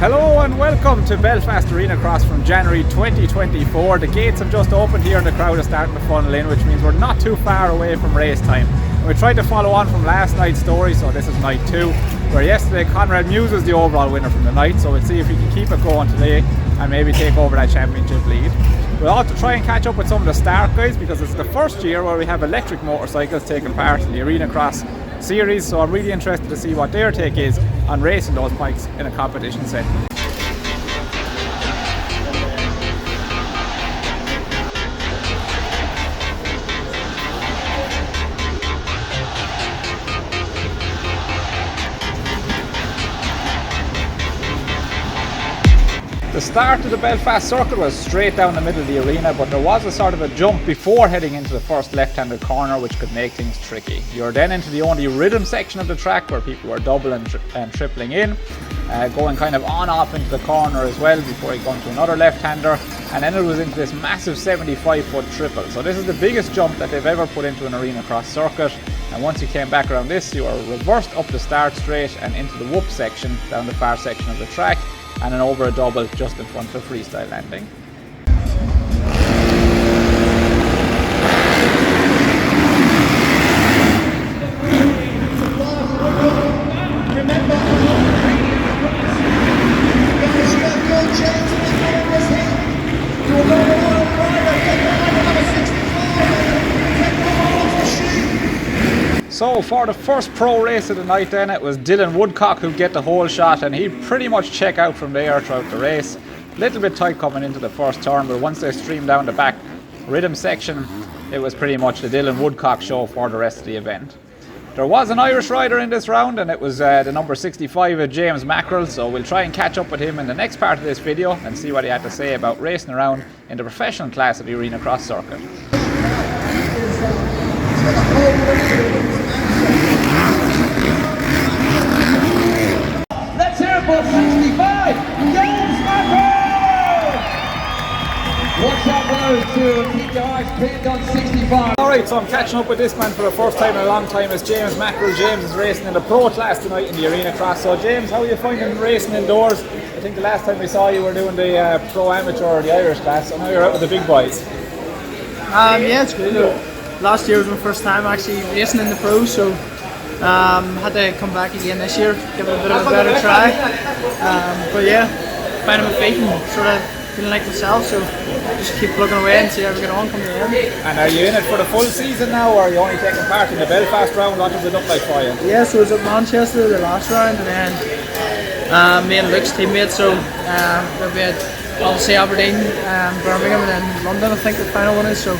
Hello and welcome to Belfast Arenacross from January 2024. The gates have just opened here and the crowd is starting to funnel in, which means we're not too far away from race time. And we tried to follow on from last night's story, so this is night 2, where yesterday Conrad Muse was the overall winner from the night, so we'll see if we can keep it going today and maybe take over that championship lead. We'll also try and catch up with some of the start guys because it's the first year where we have electric motorcycles taking part in the Arenacross series, so I'm really interested to see what their take is on racing those bikes in a competition setting. The start of the Belfast circuit was straight down the middle of the arena, but there was a sort of a jump before heading into the first left-handed corner, which could make things tricky. You're then into the only rhythm section of the track where people were doubling and tripling in, going kind of on-off into the corner as well before you go into another left-hander, and then it was into this massive 75-foot triple. So this is the biggest jump that they've ever put into an Arenacross circuit, and once you came back around this, you are reversed up the start straight and into the whoop section down the far section of the track, and then over a double just in front of a freestyle landing. So for the first pro race of the night then, it was Dylan Woodcock who'd get the whole shot, and he'd pretty much check out from there throughout the race. A little bit tight coming into the first turn, but once they streamed down the back rhythm section, it was pretty much the Dylan Woodcock show for the rest of the event. There was an Irish rider in this round, and it was the number 65 of James Mackrel, so we'll try and catch up with him in the next part of this video and see what he had to say about racing around in the professional class of the Arenacross circuit. Let's hear it for 65, James Mackrel! Watch out road to keep your eyes pinned on 65. Alright, so I'm catching up with this man for the first time in a long time. It's James Mackrel. James is racing in the pro class tonight in the Arenacross. So James, how are you finding racing indoors? I think the last time we saw you were doing the pro amateur or the Irish class, so now you're out with the big boys. Yeah, it's good. Last year was my first time actually racing in the pros, so had to come back again this year, give it a bit of a better try. But yeah, finding my feet and sort of feeling like myself, so just keep plugging away and see how we get on coming in. And are you in it for the full season now, or are you only taking part in the Belfast round? What does it look like for you? Yeah, so I was at Manchester the last round, and then me and Luke's teammates, so we had obviously Aberdeen, Birmingham, and then London I think the final one is, so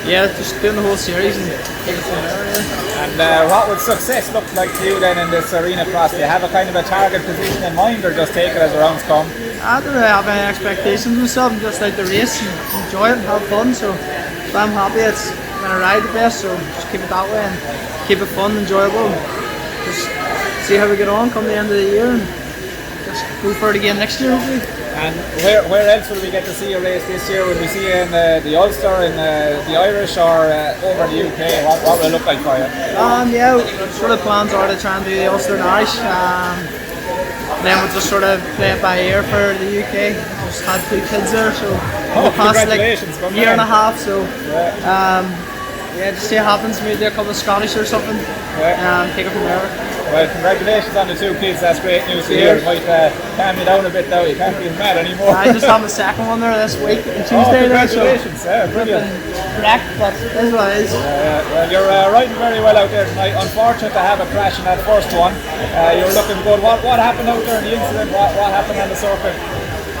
yeah, just doing the whole series and taking it from there. Yeah. And what would success look like to you then in this Arenacross? Do you have a kind of a target position in mind, or just take it as the rounds come? I don't really have any expectations myself. I'm just out to race and enjoy it and have fun. So if I'm happy, it's going to ride the best. So just keep it that way and keep it fun, enjoyable. Just see how we get on come the end of the year and just go for it again next year, hopefully. And where else will we get to see you race this year? Will we see you in the Ulster, in the Irish, or over in the UK? What will it look like for you? Yeah, sort of plans are to try and do the Ulster and Irish. Then we'll just sort of play it by ear for the UK. Just had 2 kids there, so the past like year and a half. So yeah, just see what happens. Maybe do a couple of Scottish or something. Take it from there. Well, congratulations on the 2 kids, that's great news to hear. It might calm you down a bit though, you can't feel mad anymore. I just have a second one there this week, on Tuesday. Congratulations, there, so brilliant. Wrecked, but it is what it is. Well, you're riding very well out there tonight. Unfortunate to have a crash in that first one. You're looking good. What happened out there in the incident? What happened on the circuit?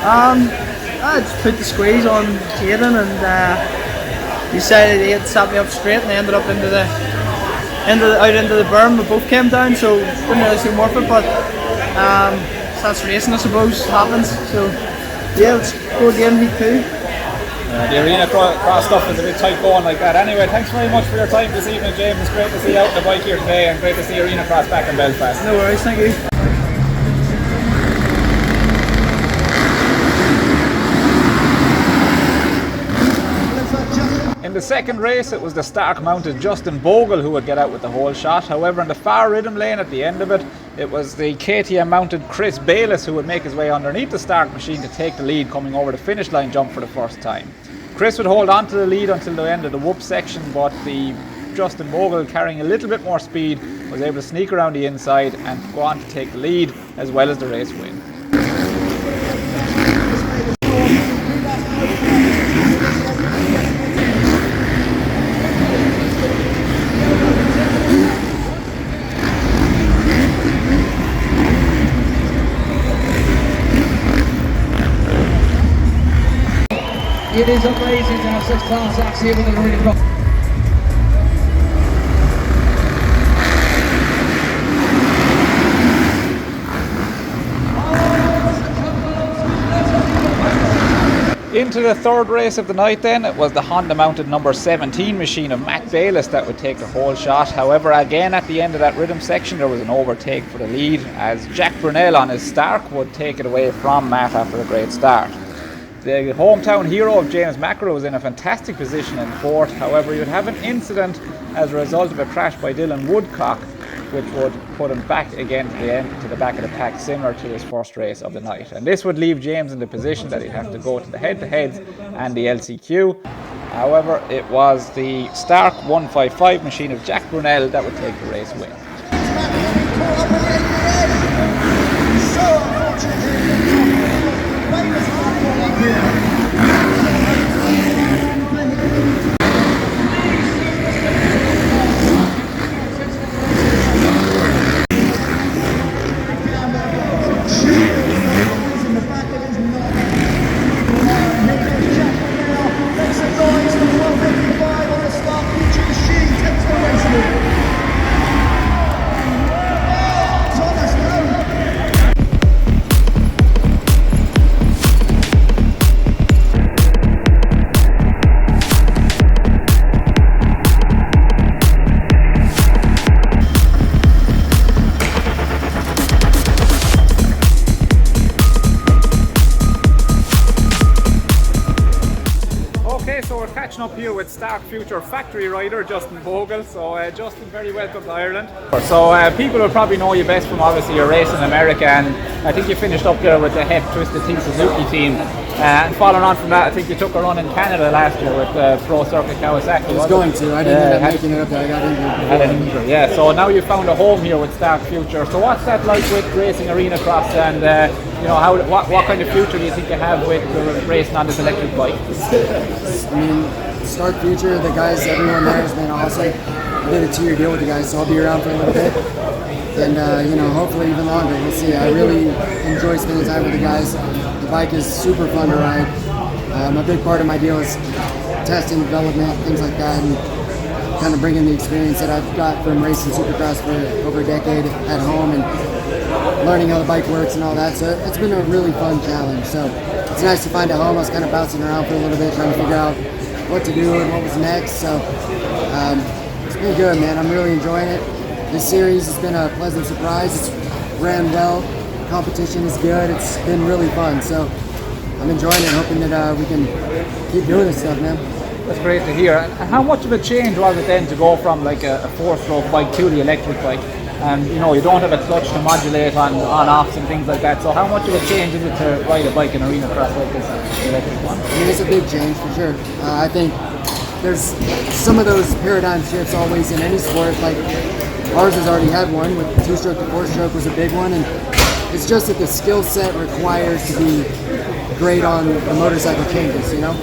I just put the squeeze on Caden, and he decided he had sat me up straight, and I ended up out into the berm. We both came down, so didn't really seem worth it, but that's racing, I suppose. It happens. So yeah, let's go again, heat 2. The Arenacross stuff is a bit tight going like that. Anyway, thanks very much for your time this evening, James. It's great to see you out on the bike here today, and great to see Arenacross back in Belfast. No worries, thank you. In the second race, it was the Stark-mounted Justin Bogle who would get out with the whole shot. However, in the far rhythm lane at the end of it, It was the KTM mounted Chris Bayless who would make his way underneath the start machine to take the lead coming over the finish line jump for the first time. Chris would hold on to the lead until the end of the whoop section, but the Justin Bogle, carrying a little bit more speed, was able to sneak around the inside and go on to take the lead as well as the race win. It is amazing to have such class acts here with the Arenacross. Into the third race of the night then, it was the Honda mounted number 17 machine of Matt Bayless that would take the whole shot. However, again at the end of that rhythm section there was an overtake for the lead as Jack Brunel on his Stark would take it away from Matt after a great start. The hometown hero of James Mackrel was in a fantastic position in fourth. However, he would have an incident as a result of a crash by Dylan Woodcock, which would put him back again to the back of the pack, similar to his first race of the night. And this would leave James in the position that he'd have to go to the head-to-heads and the LCQ. However, it was the Stark 155 machine of Jack Brunel that would take the race win. So we're catching up here with Stark Future factory rider Justin Bogle. So Justin, very welcome to Ireland. So people will probably know you best from obviously your race in America, and I think you finished up there with the HEP Twisted Tea Suzuki team. And following on from that, I think you took a run in Canada last year with Pro Circuit Kawasaki. I was going to. I didn't end up making it up there. I got injured. Had an injury, yeah. So now you found a home here with Stark Future. So what's that like with racing Arenacross, and you know, what kind of future do you think you have with racing on this electric bike? I mean, Stark Future, the guys, everyone there has been awesome. I did a 2-year deal with the guys, so I'll be around for a little bit. And, you know, hopefully even longer. We'll see. I really enjoy spending time with the guys. The bike is super fun to ride. A big part of my deal is testing, development, things like that, and kind of bringing the experience that I've got from racing Supercross for over a decade at home and learning how the bike works and all that. So it's been a really fun challenge. So it's nice to find a home. I was kind of bouncing around for a little bit, trying to figure out what to do and what was next. So it's been good, man. I'm really enjoying it. This series has been a pleasant surprise. It's ran well. Competition is good. It's been really fun. So I'm enjoying it, hoping that we can keep doing this stuff, man. That's great to hear. And how much of a change was it then to go from like a 4-stroke bike to the electric bike? And you know, you don't have a clutch to modulate on-offs and things like that. So how much of a change is it to ride a bike in Arenacross like this, the electric one? I mean, it's a big change for sure. I think there's some of those paradigm shifts always in any sport. Like ours has already had one with 2-stroke to 4-stroke was a big one, and it's just that the skill set requires to be great on the motorcycle changes. You know,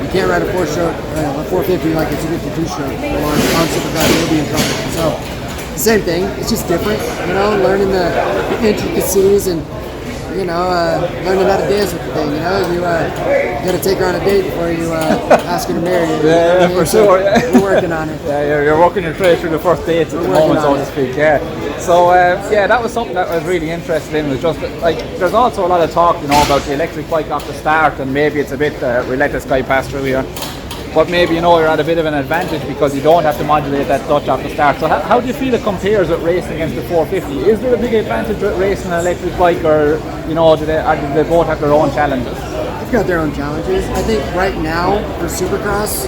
you can't ride a 4-stroke, a 450 like a 250 2-stroke, or on Supercross you'll be in trouble. So. Same thing, it's just different, you know, learning the intricacies and, you know, learning how to dance with the thing, you know, you gotta take her on a date before you ask her to marry you. Yeah, for sure, yeah. We're working on it. Yeah, you're working your trade through the first dates at the moment, so to speak, yeah. So, yeah, that was something that I was really interested in, was just, like, there's also a lot of talk, you know, about the electric bike off the start, and maybe it's a bit, we let this guy pass through here. but maybe you're at a bit of an advantage because you don't have to modulate that clutch off the start. So how do you feel it compares with racing against the 450? Is there a big advantage with racing an electric bike, or do they both have their own challenges? They've got their own challenges. I think right now for Supercross,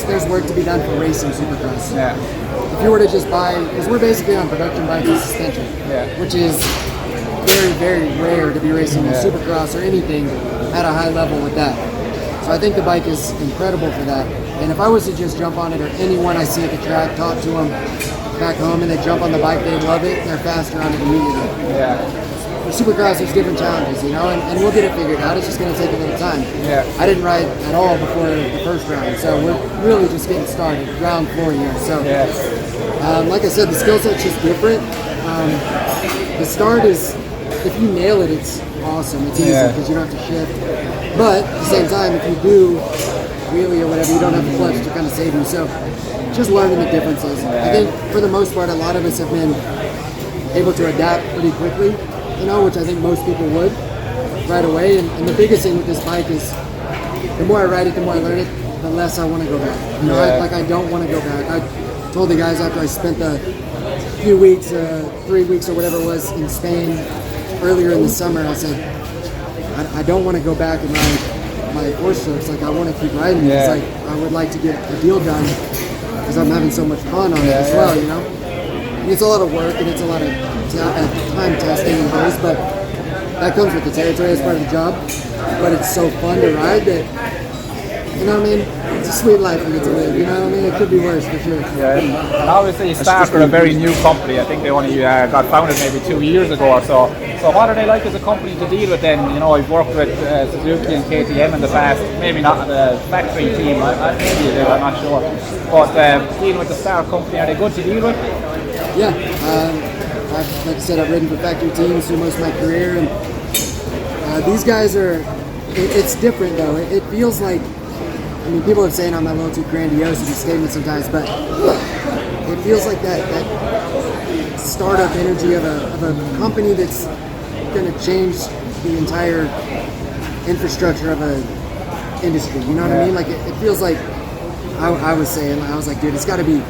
there's work to be done for racing Supercross. Yeah. If you were to just buy, because we're basically on production bikes and suspension, which is very, very rare to be racing in Supercross or anything at a high level with that. So I think the bike is incredible for that. And if I was to just jump on it, or anyone I see at the track, talk to them back home, and they jump on the bike, they love it, they're faster on it immediately. Yeah. For Supercross, there's different challenges, and we'll get it figured out. It's just going to take a little time. Yeah. I didn't ride at all before the first round, so we're really just getting started, ground floor here. So, like I said, the skill set's just different. The start is, if you nail it, it's awesome. It's easy because you don't have to shift. But at the same time, if you do wheelie or whatever, you don't have the clutch to kind of save you. So just learning the differences. I think for the most part, a lot of us have been able to adapt pretty quickly, which I think most people would right away. And the biggest thing with this bike is the more I ride it, the more I learn it, the less I want to go back. I don't want to go back. I told the guys after I spent the few weeks, 3 weeks or whatever it was in Spain earlier in the summer, I said, I don't want to go back and ride my horse strokes. I want to keep riding. It's I would like to get a deal done because I'm having so much fun on it as well, And it's a lot of work and it's a lot of time testing and things, but that comes with the territory as part of the job. But it's so fun to ride that, it's a sweet life we get to live, It could be worse for sure. Yeah, and obviously Stark are a very new company. I think they only got founded maybe 2 years ago or so. So what are they like as a company to deal with then? I've worked with Suzuki and KTM in the past, maybe not the factory team, maybe they do, I'm not sure. But dealing with the Stark company, are they good to deal with? Yeah, like I said, I've ridden for factory teams through most of my career, and these guys are, it's different though. It feels like, people are saying I'm a little too grandiose in these statements sometimes, but it feels like that startup energy of a company that's going to change the entire infrastructure of an industry. You know what I mean? Like it feels like I was saying, I was like, dude, it's got to be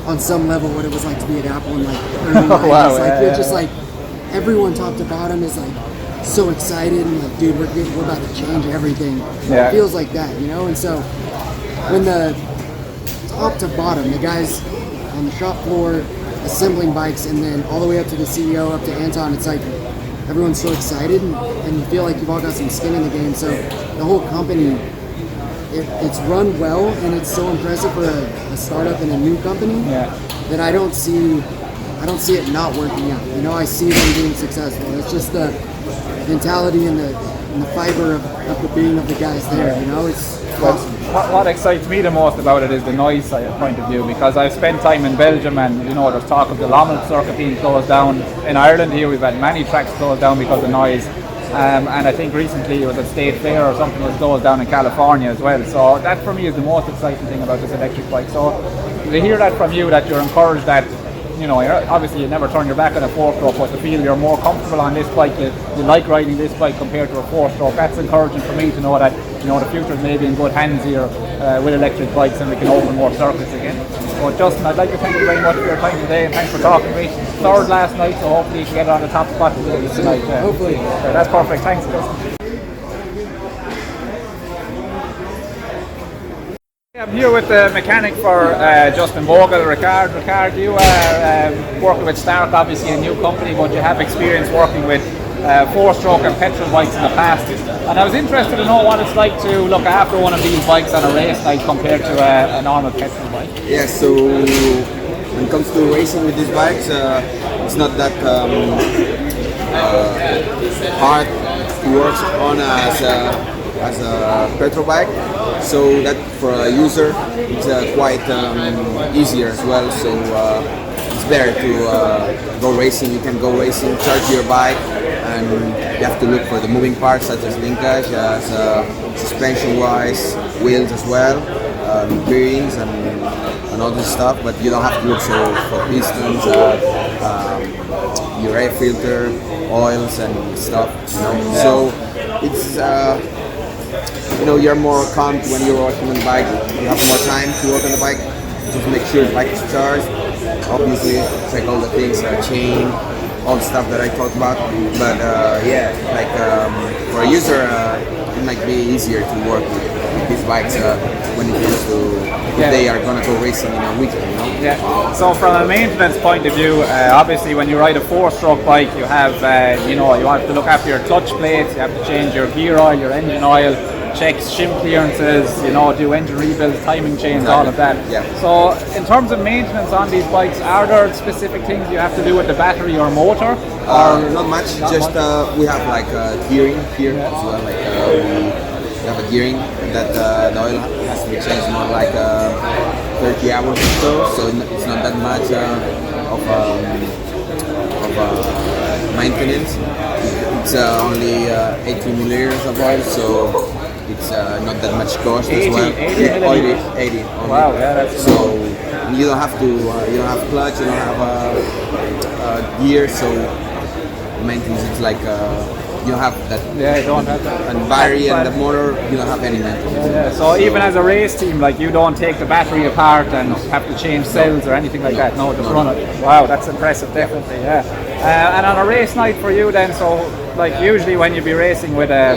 on some level what it was like to be at Apple in like early 90s. It's just like everyone top to bottom is like so excited and like, dude, we're about to change everything. Yeah. It feels like that, And so when the top to bottom, the guys on the shop floor assembling bikes, and then all the way up to the CEO, up to Anton, it's like everyone's so excited, and you feel like you've all got some skin in the game. So the whole company, it's run well, and it's so impressive for a startup and a new company that I don't see it not working out. I see them being successful. It's just the mentality and the fiber of the being of the guys there. It's awesome. What excites me the most about it is the noise side point of view, because I've spent time in Belgium, and there's talk of the Lommel circuit being closed down. In Ireland here we've had many tracks closed down because of noise, and I think recently it was a state fair or something was closed down in California as well. So that for me is the most exciting thing about this electric bike. So to hear that from you, that you're encouraged that obviously you never turn your back on a 4-stroke, but to feel you're more comfortable on this bike, you like riding this bike compared to a 4-stroke, that's encouraging for me to know that the future is maybe in good hands here with electric bikes, and we can open more circuits again. So Justin, I'd like to thank you very much for your time today, and thanks for talking to me. Third last night, so hopefully you can get it on the top spot tonight. Hopefully. That's perfect. Thanks, Justin. I'm here with the mechanic for Justin Bogle, Ricard. Ricard, you are working with Stark, obviously a new company, but you have experience working with 4-stroke and petrol bikes in the past. And I was interested to know what it's like to look after one of these bikes on a race night compared to a normal petrol bike. Yeah, so when it comes to racing with these bikes, it's not that hard to work on as a petrol bike. So that for a user, it's quite easier as well. So it's better to go racing. You can go racing, charge your bike, and you have to look for the moving parts such as linkage, suspension-wise, wheels as well, bearings and all this stuff. But you don't have to look for pistons, your air filter, oils and stuff. So it's you're more calm when you're working on the bike. You have more time to work on the bike. Just make sure the bike is charged. Obviously, check all the things, chain, all the stuff that I talked about. But for a user, it might be easier to work with these bikes when it comes to if they are gonna go racing in a weekend. Yeah. So from a maintenance point of view, obviously when you ride a 4-stroke bike, you have you have to look after your clutch plates. You have to change your gear oil, your engine oil. Check shim clearances, do engine rebuilds, timing chains, all of that. Yeah. So in terms of maintenance on these bikes, are there specific things you have to do with the battery or motor? Not much, we have like gearing here as well. Like we have a gearing that the oil has to be changed more like 30 hours or so it's not that much of maintenance. It's only 80 milliliters of oil, so it's not that much cost 80, as well. 80 only. Wow, yeah, that's so you don't have to. You don't have clutch. You don't have gear. So maintenance is like you don't have that. Yeah, you don't have that. And battery and the motor, you don't have any maintenance. Yeah. So even as a race team, like you don't take the battery apart and have to change cells or anything like that. No, just run it. Wow, that's impressive, definitely. Yeah. And on a race night for you, then, so like usually when you be racing with a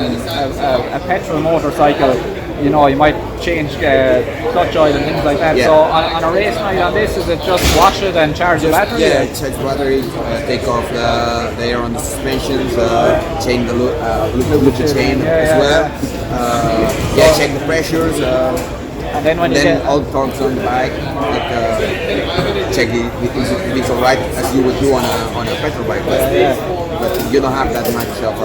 petrol motorcycle, you might change clutch oil and things like that. Yeah. So on a race night on this, is it just wash it and charge the battery? Yeah, charge the battery, take off the air on the suspensions, change the loop the chain as well. Check the pressures. And then when you get all torques on the bike, check if it's alright as you would do on a petrol bike. But you don't have that much of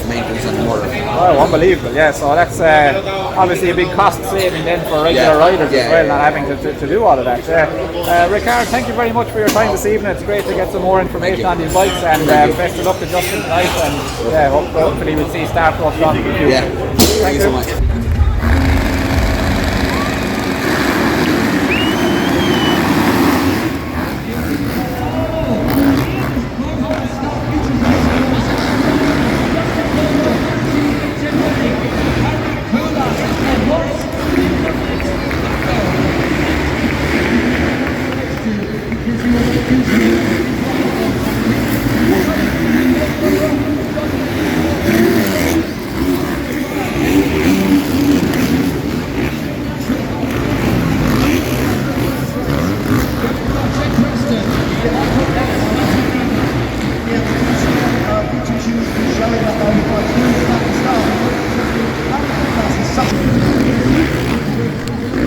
maintenance on the motor. Oh, unbelievable! Yeah, so that's obviously a big cost saving then for regular riders as well, not having to do all of that. Ricard, thank you very much for your time this evening. It's great to get some more information on these bikes, and best of luck to Justin tonight. And hopefully we'll see Star Cross on in the future. Yeah, thank you so much.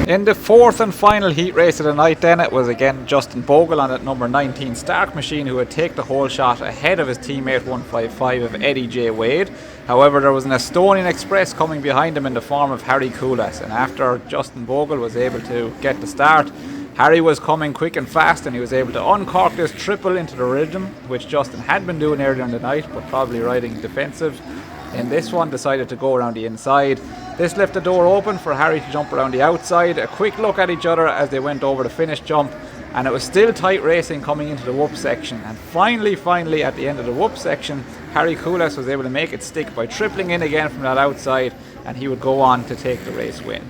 In the fourth and final heat race of the night then, it was again Justin Bogle on that number 19 Stark machine who would take the whole shot ahead of his teammate 155 of Eddie J. Wade. However, there was an Estonian Express coming behind him in the form of Ricard Caellas, and after Justin Bogle was able to get the start, Harry was coming quick and fast and he was able to uncork this triple into the rhythm, which Justin had been doing earlier in the night, but probably riding defensive. In this one, decided to go around the inside. This left the door open for Harry to jump around the outside. A quick look at each other as they went over the finish jump, and it was still tight racing coming into the whoop section. And finally, at the end of the whoop section, Ricard Caellas was able to make it stick by tripling in again from that outside, and he would go on to take the race win.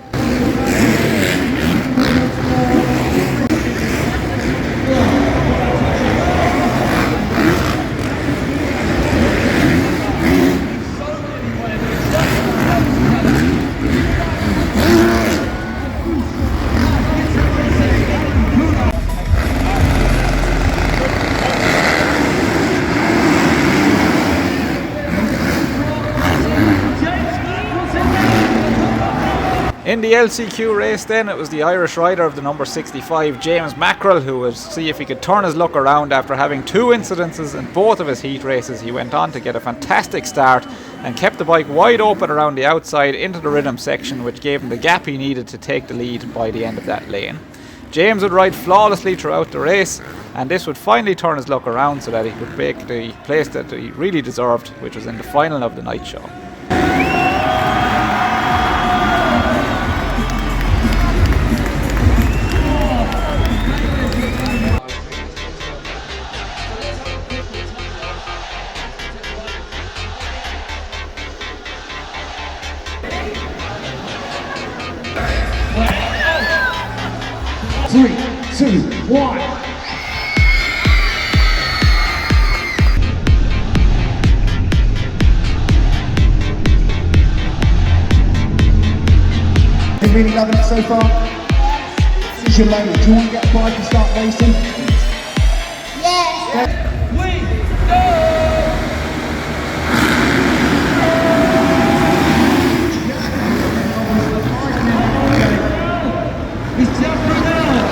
In the LCQ race then, it was the Irish rider of the number 65, James Mackrel, who would see if he could turn his luck around after having two incidences in both of his heat races. He went on to get a fantastic start and kept the bike wide open around the outside into the rhythm section, which gave him the gap he needed to take the lead by the end of that lane. James would ride flawlessly throughout the race, and this would finally turn his luck around so that he could make the place that he really deserved, which was in the final of the night show. 3, 2, 1. Really loving it so far? This is your lady. Do you want to get a bike and start racing? Yes. It's Justin Bogle,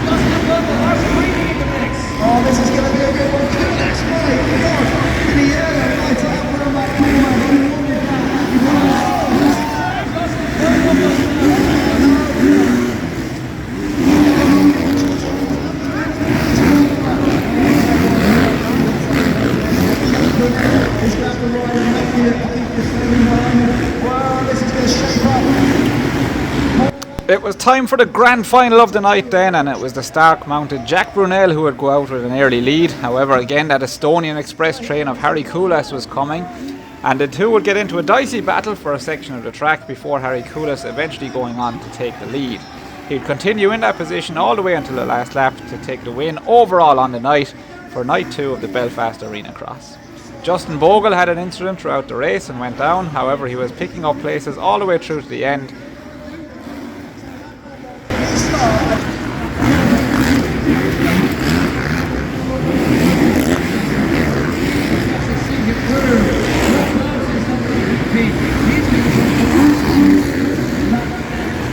Justin Bogle, that's breathing in the mix. Oh, this is going to be a good one. Caellas, right, Varg, in the yellow, right out from that corner. He's got the right and making it. I think this is wow, this is going to shape up. It was time for the grand final of the night then, and it was the Stark mounted Jack Brunel who would go out with an early lead. However, again that Estonian express train of Ricard Caellas was coming, and the two would get into a dicey battle for a section of the track before Ricard Caellas eventually going on to take the lead. He'd continue in that position all the way until the last lap to take the win overall on the night for night 2 of the Belfast Arenacross. Justin Bogle had an incident throughout the race and went down. However, he was picking up places all the way through to the end.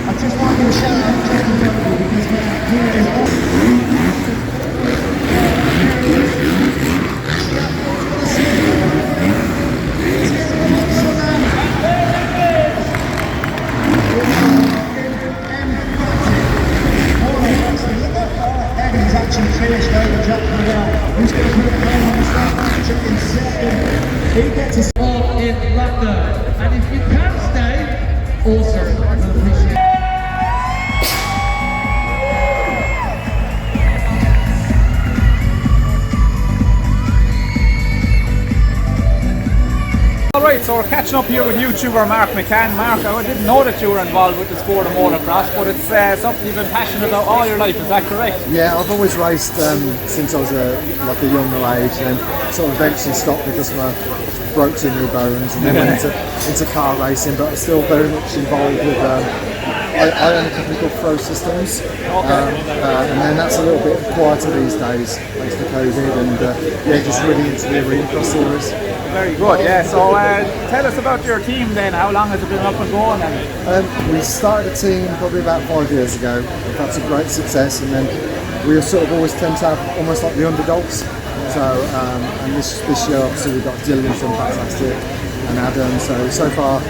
I just want to shout out Justin Bogle because he is finished over Jack Mackrel, who's going to put it home on the start in second. He gets his all in London, and if you can stay, also we'll appreciate it. Alright, so we're catching up here with YouTuber Mark McCann. Mark, I didn't know that you were involved with the sport of motocross, but it's something you've been passionate about all your life, is that correct? Yeah, I've always raced since I was a younger age, and sort of eventually stopped because I broke 2 new bones, and then went into car racing, but I'm still very much involved with I own a company called Pro Systems, and then that's a little bit quieter these days thanks to COVID, and yeah, just really into the Arenacross series. Very good, yeah. So tell us about your team then. How long has it been up and going? We started a team probably about 5 years ago. That's a great success, and then we sort of always tend to have almost like the underdogs. So and this year obviously we've got Dylan's done fantastic and Adam. So far I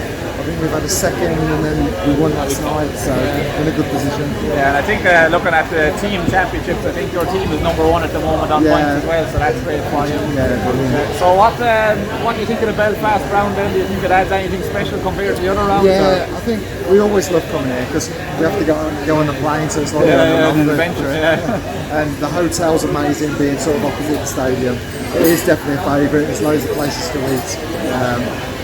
think we've had a second, and then we won last night, so in a good position. Yeah, and I think looking at the team championships, I think your team is number 1 at the moment on points as well, so that's great for you. Yeah, brilliant. So what do you think of the Belfast round then? Do you think it adds anything special compared to the other rounds? Yeah, I think we always love coming here because we have to go on the plane, so it's like an adventure. And the hotel's amazing, being sort of opposite the stadium. It is definitely a favourite. There's loads of places to eat.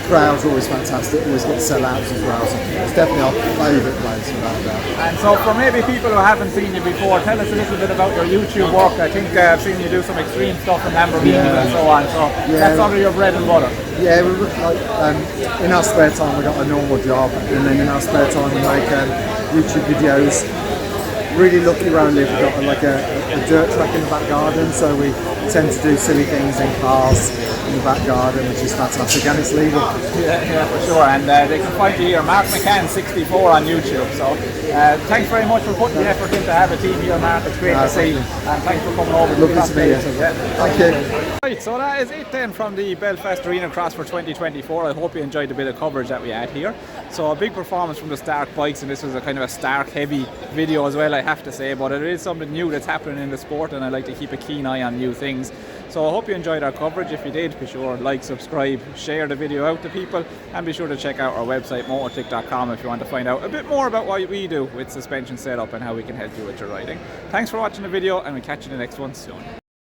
Crowd's always fantastic, always get sellouts as well, so it's definitely our favourite place without doubt. And so for maybe people who haven't seen you before, tell us a little bit about your YouTube work. I think I've seen you do some extreme stuff in Lamborghinis and so on, so that's sort of your bread and butter. Yeah, in our spare time we've got a normal job, and then in our spare time we make YouTube videos. Really lucky around here, we've got like a dirt track in the back garden, so we tend to do silly things in cars in the back garden, which is fantastic, and it's legal. Yeah, for sure, and they can find you here, Mark McCann 64 on YouTube, so thanks very much for putting the effort in to have a team here, Mark. It's great to see, and thanks for coming over. Lovely to meet you. Thank you. Right, so that is it then from the Belfast Arenacross for 2024. I hope you enjoyed the bit of coverage that we had here. So a big performance from the Stark bikes, and this was a kind of a Stark heavy video as well, I have to say, but it is something new that's happening in the sport, and I like to keep a keen eye on new things. So I hope you enjoyed our coverage. If you did, be sure to like, subscribe, share the video out to people, and be sure to check out our website motortick.com if you want to find out a bit more about what we do with suspension setup and how we can help you with your riding. Thanks for watching the video, and we'll catch you in the next one soon.